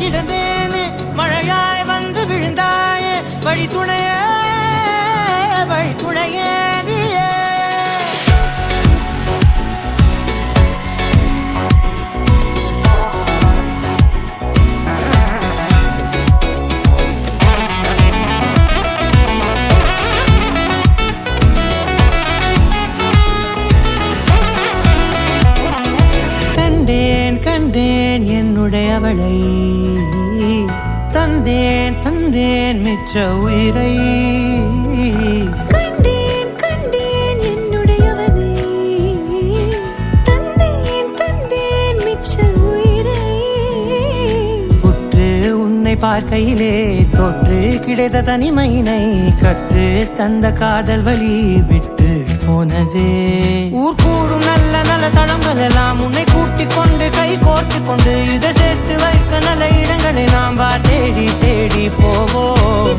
கிடந்தேனே மழையாய் வந்து விழுந்தாயே வழி துணையே நீயே கண்டேன் என்னுடையவளை தந்தேன் மிச்ச உயிரை கண்டேன் என்னுடையவனை தந்தேன் மிச்ச உயிரை உற்று உன்னை பார்க்கையிலே தொற்று கிடைத்த தனிமையினை கற்று தந்த காதல் வழி விட்டு போனதே ஊர் கூடும் நல்ல நல்ல தளங்கள் எல்லாம் உன்னை கூட்டிக் கொண்டு கை கோர்த்து கொண்டு இதை சேர்த்து வைக்க நல்ல இடங்களை நாம் தேடி போவோம்.